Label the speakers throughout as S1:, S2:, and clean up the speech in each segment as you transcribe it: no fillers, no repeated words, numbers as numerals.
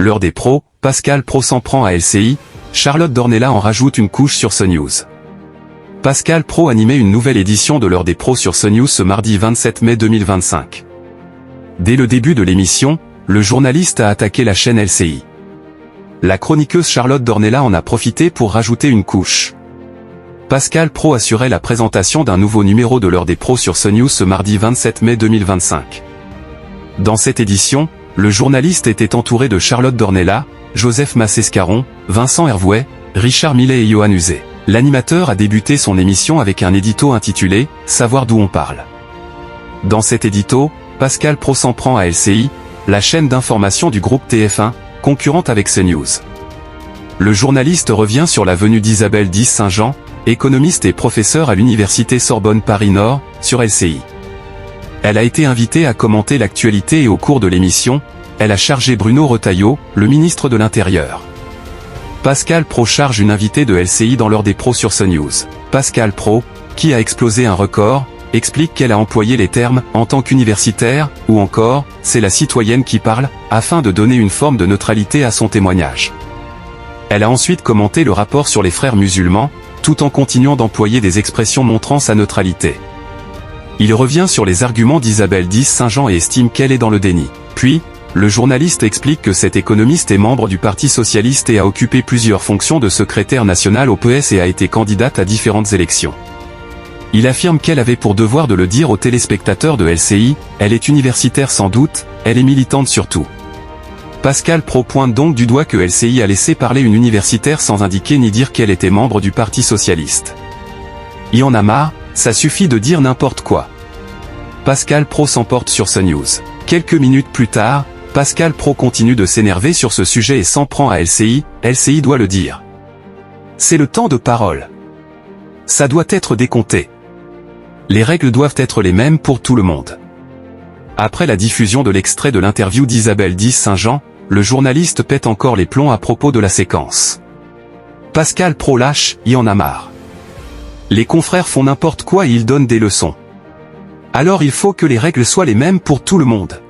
S1: L'heure des pros, Pascal Praud s'en prend à LCI, Charlotte Dornelas en rajoute une couche sur CNews. Pascal Praud animait une nouvelle édition de l'heure des pros sur CNews ce mardi 27 mai 2025. Dès le début de l'émission, le journaliste a attaqué la chaîne LCI. La chroniqueuse Charlotte Dornelas en a profité pour rajouter une couche. Pascal Praud assurait la présentation d'un nouveau numéro de l'heure des pros sur CNews ce mardi 27 mai 2025. Dans cette édition, le journaliste était entouré de Charlotte Dornelas, Joseph Massescaron, Vincent Hervouet, Richard Millet et Yohann Uset. L'animateur a débuté son émission avec un édito intitulé « Savoir d'où on parle ». Dans cet édito, Pascal Praud s'en prend à LCI, la chaîne d'information du groupe TF1, concurrente avec CNews. Le journaliste revient sur la venue d'Isabelle Dys-Saint-Jean, économiste et professeure à l'université Sorbonne Paris-Nord, sur LCI. Elle a été invitée à commenter l'actualité et au cours de l'émission, elle a chargé Bruno Retailleau, le ministre de l'Intérieur. Pascal Praud charge une invitée de LCI dans l'heure des pros sur CNews. Pascal Praud, qui a explosé un record, explique qu'elle a employé les termes « en tant qu'universitaire » ou encore « c'est la citoyenne qui parle » afin de donner une forme de neutralité à son témoignage. Elle a ensuite commenté le rapport sur les frères musulmans, tout en continuant d'employer des expressions montrant sa neutralité. Il revient sur les arguments d'Isabelle Dys-Saint-Jean et estime qu'elle est dans le déni. Puis, le journaliste explique que cet économiste est membre du Parti Socialiste et a occupé plusieurs fonctions de secrétaire national au PS et a été candidate à différentes élections. Il affirme qu'elle avait pour devoir de le dire aux téléspectateurs de LCI, elle est universitaire sans doute, elle est militante surtout. Pascal Praud pointe donc du doigt que LCI a laissé parler une universitaire sans indiquer ni dire qu'elle était membre du Parti Socialiste. Y en a marre, ça suffit de dire n'importe quoi. Pascal Praud s'emporte sur CNews. Quelques minutes plus tard, Pascal Praud continue de s'énerver sur ce sujet et s'en prend à LCI, LCI doit le dire. C'est le temps de parole. Ça doit être décompté. Les règles doivent être les mêmes pour tout le monde. Après la diffusion de l'extrait de l'interview d'Isabelle Dys-Saint-Jean, le journaliste pète encore les plombs à propos de la séquence. Pascal Praud lâche, y en a marre. Les confrères font n'importe quoi et ils donnent des leçons. Alors il faut que les règles soient les mêmes pour tout le monde.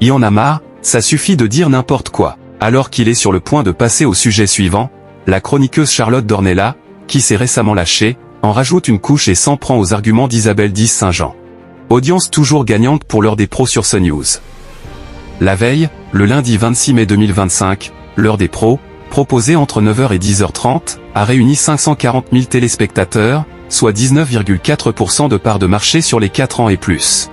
S1: Y en a marre, ça suffit de dire n'importe quoi. Alors qu'il est sur le point de passer au sujet suivant, la chroniqueuse Charlotte Dornelas, qui s'est récemment lâchée, en rajoute une couche et s'en prend aux arguments d'Isabelle Dys-Saint-Jean. Audience toujours gagnante pour l'heure des pros sur CNews. La veille, le lundi 26 mai 2025, l'heure des pros, proposée entre 9h et 10h30, a réuni 540 000 téléspectateurs, soit 19,4% de part de marché sur les 4 ans et plus.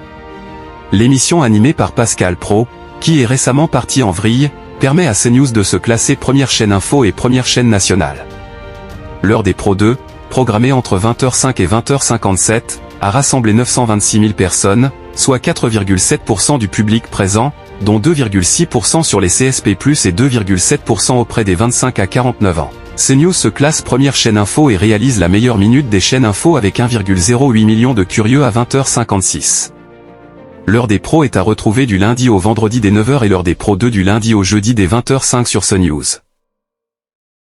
S1: L'émission animée par Pascal Praud, qui est récemment parti en vrille, permet à CNews de se classer première chaîne info et première chaîne nationale. L'heure des pros 2, programmée entre 20h05 et 20h57, a rassemblé 926 000 personnes, soit 4,7% du public présent, dont 2,6% sur les CSP+, et 2,7% auprès des 25 à 49 ans. CNews se classe première chaîne info et réalise la meilleure minute des chaînes info avec 1,08 million de curieux à 20h56. L'heure des pros est à retrouver du lundi au vendredi dès 9h et l'heure des pros 2 du lundi au jeudi dès 20h05 sur CNews.